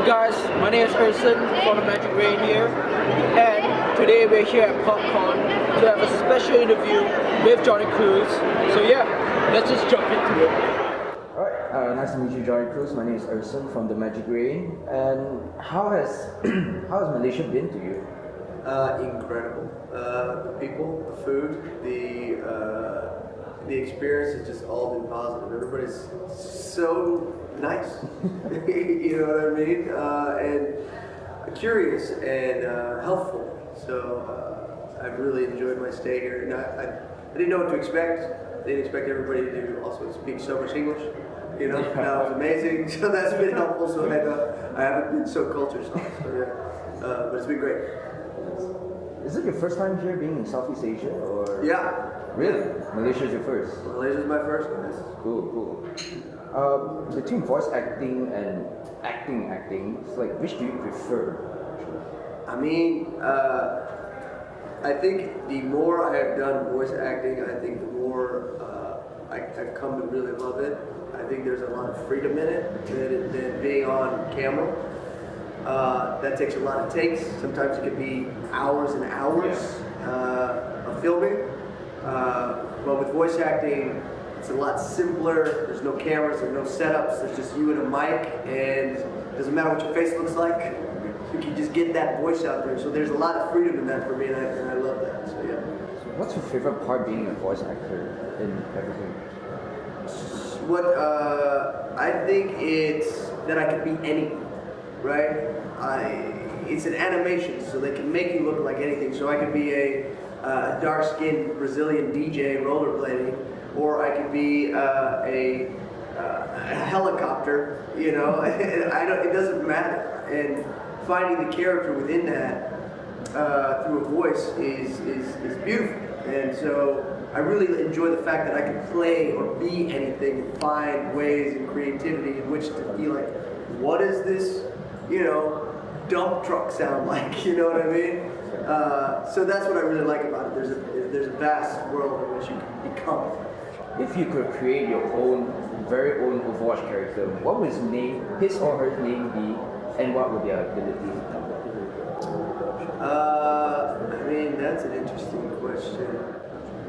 guys, my name is Erson from the Magic Rain here, and today we're here at Comic Con to have a special interview with Jonny Cruz. So yeah, let's just jump into it. Alright, nice to meet you, Jonny Cruz. My name is Erson from the Magic Rain. And how has Malaysia been to you? Incredible. The people, the food, the experience has just all been positive. Everybody's so nice, you know what I mean, and curious and helpful. So I've really enjoyed my stay here, and I didn't know what to expect. I didn't expect everybody to also speak so much English. You know, that was amazing. So that's been helpful. So I haven't been so culture shocked. So yeah, but it's been great. Is it your first time here being in Southeast Asia, or? Yeah. Really? Malaysia's your first? Malaysia's my first, yes. Cool. Between voice acting and acting, it's like, which do you prefer? I mean, I think the more I have done voice acting, I think the more I've come to really love it. I think there's a lot of freedom in it than being on camera. That takes a lot of takes. Sometimes it can be hours and hours of filming. But with voice acting, it's a lot simpler. There's no cameras, there's no setups. There's just you and a mic, and it doesn't matter what your face looks like. You can just get that voice out there. So there's a lot of freedom in that for me, and I love that. So yeah. So what's your favorite part being a voice actor in everything? I think it's that I can be anything, right? It's an animation, so they can make you look like anything. So I could be a dark-skinned Brazilian DJ rollerblading, or I could be a helicopter. You know, it doesn't matter. And finding the character within that through a voice is beautiful. And so I really enjoy the fact that I can play or be anything and find ways and creativity in which to be like, what is this, dump truck sound like? You know what I mean? So that's what I really like about it. There's a vast world in which you can become. If you could create your very own Overwatch character, what would his or her name be, and what would their abilities be? I mean, that's an interesting question.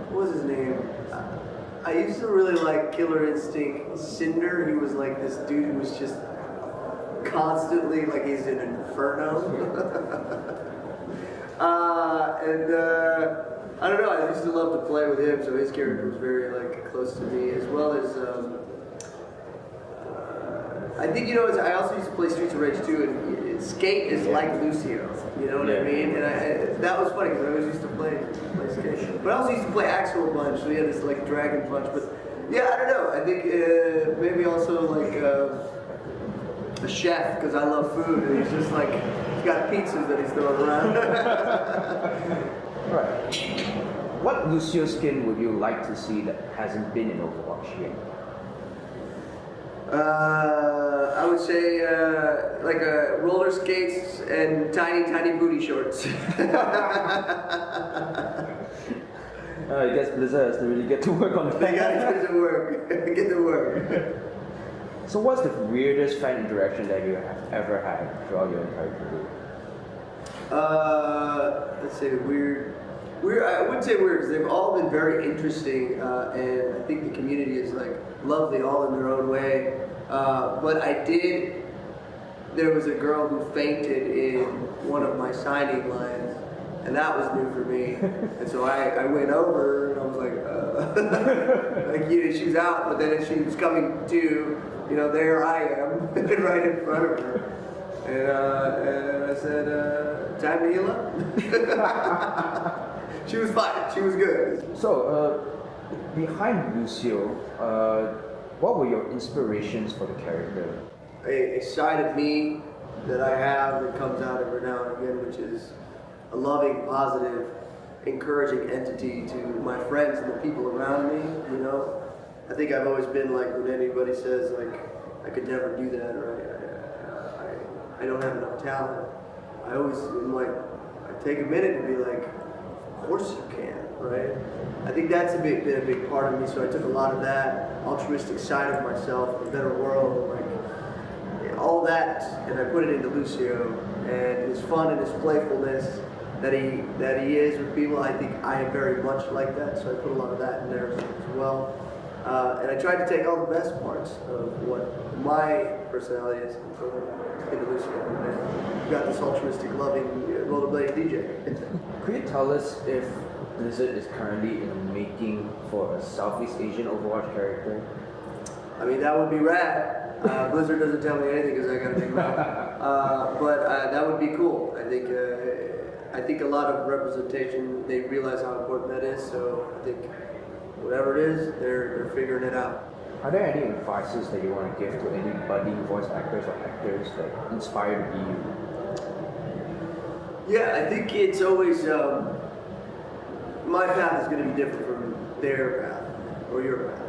What was his name? I used to really like Killer Instinct Cinder. He was like this dude who was just constantly like he's in an inferno. I don't know, I used to love to play with him, so his character was very like close to me, as well as I think I also used to play Streets of Rage 2, and Skate is like Lucio, you know what I mean? And that was funny because I always used to play Skate, but I also used to play Axel a bunch, so he had this like dragon punch. But yeah, I don't know. I think maybe also like a chef, because I love food, and he's just like he's got pizzas that he's throwing around. Right. What Lucio skin would you like to see that hasn't been in Overwatch yet? I would say like roller skates and tiny booty shorts. I guess Blizzard has to really get to work on that. They gotta get to work. Get to work. So what's the weirdest fan interaction that you have ever had throughout your entire career? Let's say weird. I wouldn't say weird because they've all been very interesting, and I think the community is like lovely, all in their own way. But there was a girl who fainted in one of my signing lines, and that was new for me. And so I went over and I was like, she was out, but then as she was coming to, there I am, right in front of her. And I said, time to heal up. She was fine. She was good. So, behind Lucio, what were your inspirations for the character? A side of me that I have that comes out every now and again, which is a loving, positive, encouraging entity to my friends and the people around me. I think I've always been like when anybody says like I could never do that, or I don't have enough talent. I always am like I take a minute to be like, of course you can, right? I think that's been a big part of me. So I took a lot of that altruistic side of myself, a better world, like all that, and I put it into Lucio, and his fun and his playfulness that he is with people. I think I am very much like that, so I put a lot of that in there as well. And I tried to take all the best parts of what my personality is and put it into Lucio. And you got this altruistic, loving, rollerblading DJ. Could you tell us if Blizzard is currently in the making for a Southeast Asian Overwatch character? I mean, that would be rad. Blizzard doesn't tell me anything because I got a big mouth. But that would be cool. I think a lot of representation, they realize how important that is. So I think whatever it is, they're figuring it out. Are there any advices that you want to give to any budding voice actors or actors that inspired you? Yeah, I think it's always, my path is going to be different from their path or your path.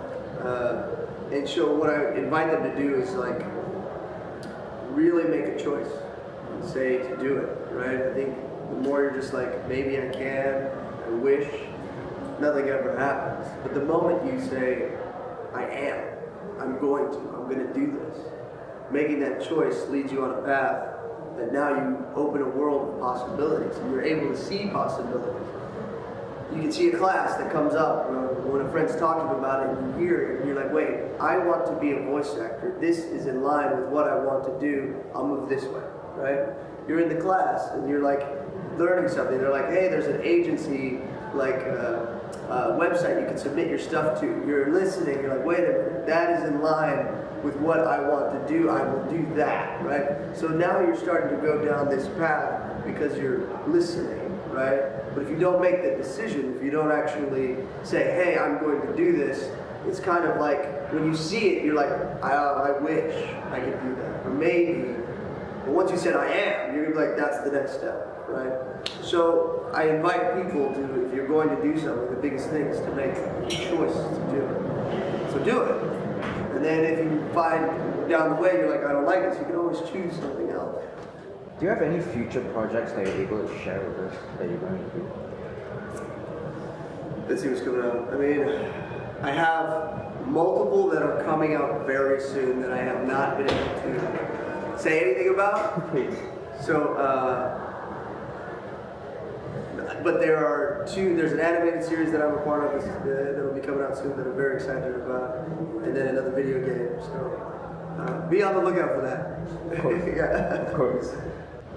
And so what I invite them to do is like really make a choice and say to do it, right? I think the more you're just like, maybe I can, I wish, nothing ever happens. But the moment you say, I'm going to do this, making that choice leads you on a path that now you open a world of possibilities and you're able to see possibilities. You can see a class that comes up when a friend's talking about it and you hear it and you're like, wait, I want to be a voice actor. This is in line with what I want to do. I'll move this way, right? You're in the class and you're like learning something. They're like, hey, there's an agency like website you can submit your stuff to. You're listening, you're like, wait a minute, that is in line with what I want to do. I will do that, right? So now you're starting to go down this path because you're listening, right? But if you don't make the decision, if you don't actually say, hey, I'm going to do this, it's kind of like when you see it, you're like, I wish I could do that. Or maybe, but once you said I am, you're going to be like, that's the next step, right? So I invite people to, if you're going to do something, the biggest thing is to make a choice to do it. So do it. And then if you find down the way, you're like, I don't like this, you can always choose something else. Do you have any future projects that you're able to share with us that you're going to do? Let's see what's coming out. I mean, I have multiple that are coming out very soon that I have not been able to say anything about. So, but there are two, there's an animated series that I'm a part of that will be coming out soon that I'm very excited about, and then another video game. So, be on the lookout for that. Of course. Yeah. Of course.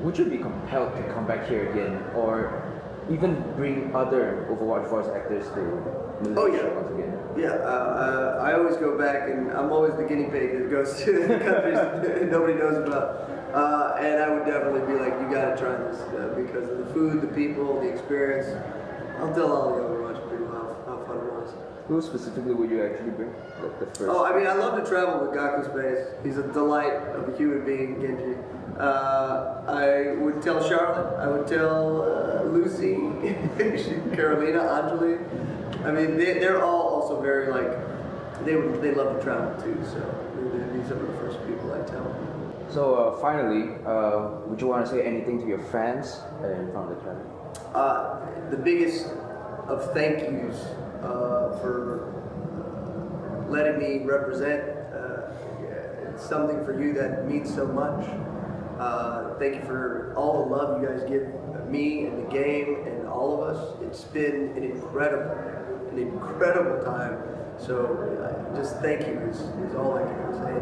Would you be compelled to come back here again, or even bring other Overwatch voice actors to Malaysia once again? Yeah, I always go back, and I'm always the guinea pig that goes to the countries that nobody knows about. And I would definitely be like, you gotta try this because of the food, the people, the experience. I'll tell all the Overwatch people how fun it was. Who specifically would you actually bring? Like the first? Oh, I mean, I love to travel with Gaku Space. He's a delight of a human being, Genji. I would tell Charlotte. I would tell Lucy, Carolina, Anjali. I mean, they're all also very like, they love to travel too. So these are the first people I tell. So finally, would you want to say anything to your fans in front of the camera? The biggest of thank yous for letting me represent. It's something for you that means so much. Thank you for all the love you guys give me and the game and all of us. It's been an incredible time. So just thank you is all I can say.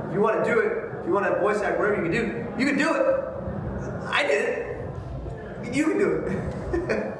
If you want to do it, if you want to voice act, whatever you can do it. I did it. You can do it.